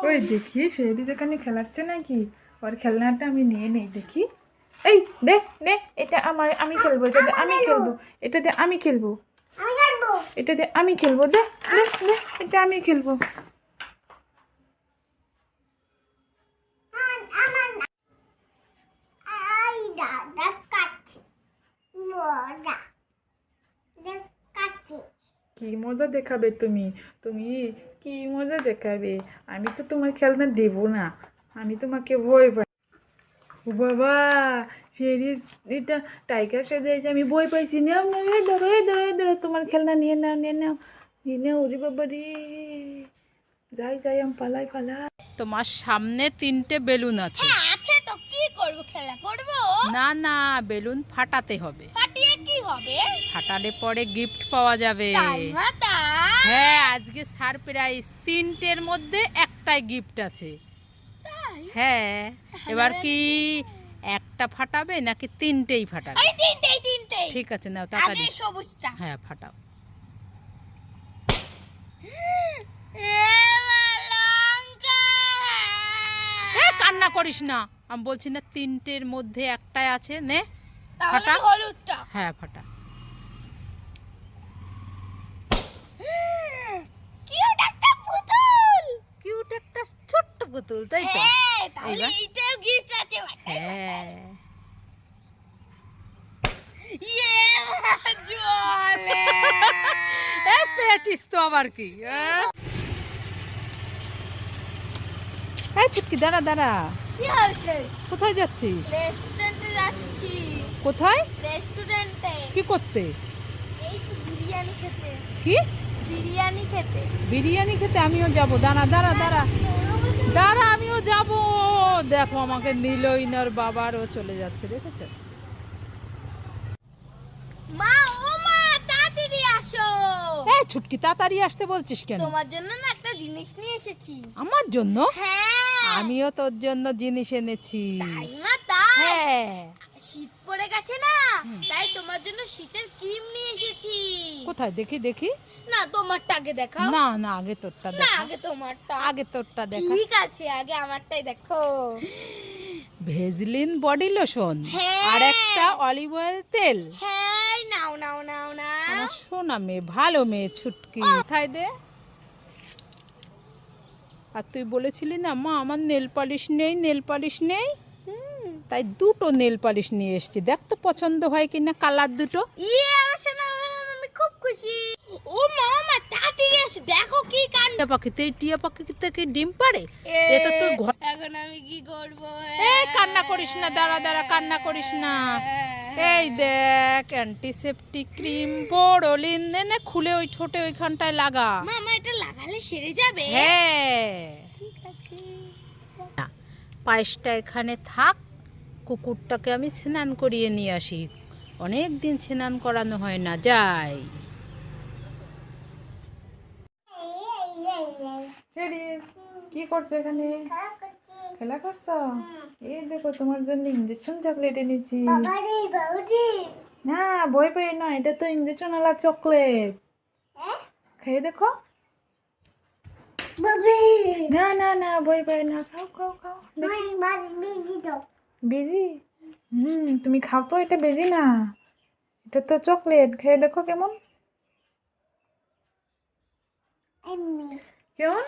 ওই দেখি সেদি দোকানে খেলাচ্ছে নাকি, ওর খেলনাটা আমি নিয়ে নেই দেখি। এই দে দে, এটা আমার, আমি খেলবো, এটা দে আমি খেলবো, এটা দে আমি খেলবো, এটা দে আমি খেলবো, দে দে দে, এটা আমি খেলবো। কি মজা দেখাবে তুমি, তুমি কি মজা দেখাবে? আমি তো তোমার খেলনা দেবো না, আমি তোমাকে ভয় পাই। ও বাবা, সিরিজ এটা টাইগার সাজাইছে, আমি ভয় পাইছি। নাও নাও, এই ধরো এই ধরো এই ধরো, তোমার খেলনা নিয়ে নাও নিয়ে নাও নিয়ে নাও। ওরে বাবা রে, যাই যাই, আমি পালাই পালাই। তোমার সামনে 3টে বেলুন আছে। আছে তো, কি করব? খেলা করব? না না, বেলুন ফাটাতে হবে। ফাটিয়ে কি হবে? ফাটালে পরে গিফট পাওয়া যাবে। তাই মা তাই? হ্যাঁ, আজকে সারপ্রাইজ, 3টের মধ্যে একটাই গিফট আছে। তাই? হ্যাঁ, এবার কি একটা ফাটাবে নাকি 3টেই ফাটাবে? এই তিনটেই। ঠিক আছে, নাও আগে তাড়াতাড়ি। সবুজটা। হ্যাঁ, ফাটাও। লঙ্কা। কান্না করিস না, আমি বলছি না 3টের মধ্যে একটাই আছে। নে তাহলে ফাটা। হলুদটা। হ্যাঁ, ফাটা। কিউট একটা পুতুল। কিউট একটা ছোট্ট পুতুল, তাই তো? হ্যাঁ, তাহলে এইবার? এটাও গিফট আছে। হ্যাঁ। ইয়ে জলে। পেয়েছিস তো, আবার কি? এই চুটকি, দাঁড়া দাঁড়া, কি হয়েছে? কোথায় যাচ্ছিস? রেস্টুরেন্টে যাচ্ছি। কোথায়? রেস্টুরেন্টে। কি করতে? এই তো বিরিয়ানি খেতে। কি বিরিয়ানি খেতে। বিরিয়ানি খেতে? আমিও যাব, দাঁড়া দাঁড়া দাঁড়া দাঁড়া, আমিও যাব। দেখো, আমাকে নিলই না, ওর বাবারও চলে যাচ্ছে, দেখেছো? মা, ও মা, তাড়াতাড়ি আসো। এই ছুটকি, তাড়াতাড়ি আসতে বলছিস কেন? তোমার জন্য না একটা জিনিস নিয়ে এসেছি। আমার জন্য? হ্যাঁ। আমিও তোর জন্য জিনিস এনেছি। তাই মা তাই? হ্যাঁ। শীত পড়ে গেছে না, তাই তোমার জন্য শীতের ক্রিম নিয়ে এসেছি। কোথায় দেখি দেখি? না, তোমারটা আগে দেখাও। না না, আগে তোরটা না, দেখা। আগে তোমারটা। আগে তোরটা দেখা। ঠিক আছে, আগে আমারটাই দেখো। ভেজলিন বডি লোশন, হ্যাঁ। আর একটা অলিভ অয়েল তেল। হ্যাঁ, নাও নাও নাও নাও। আমার সোনা মেয়ে, ভালো মেয়ে ছুটকি। কোথায় দে। আর তুই বলেছিলি না, মা আমার নেল পালিশ নেই, নেল পালিশ নেই, তাই 2টো নেল পালিশ নিয়ে এসেছি। দেখ তো পছন্দ হয় কিনা, কালার 2টো। ইয়ে, আমার সোনা, আমি খুব খুশি। ও মা, মা তাড়াতাড়ি এসে দেখো কি কাণ্ড। টিয়া পাখিতে, এই টিয়া পাখিতে কি ডিম পাড়ে? এটা তোর ঘর। এখন আমি কি করব? এই কান্না করিস না, দাঁড়া দাঁড়া, কান্না করিস না। এই দেখ, অ্যান্টিসেপটিক ক্রিম বোরোলিন, নে খুলে ওই ঠোঁটে ওইখানটায় লাগা। মামা, এটা লাগালে সেরে যাবে? হ্যাঁ। ঠিক আছে। না, পায়েসটা এখানে থাক, কুকুরটাকে আমি স্নান করিয়ে নিয়ে আসি। অনেক দিন স্নান করানো হয় না, যাই। সিরিজ কি করছো এখানে? খেলা করছো? এই দেখো, তোমার জন্য ইঞ্জেকশন চকলেট এনেছি। না, ভয় পেয়ে না, এটা তো ইঞ্জেকশন ওয়ালা চকলেট। খেয়ে দেখো। না না না, ভয় পেয়ে না, খাও খাও খাও। বেজি? তুমি খাও তো, এটা বেজি না, এটা তো চকলেট। খেয়ে দেখো কেমন কেমন।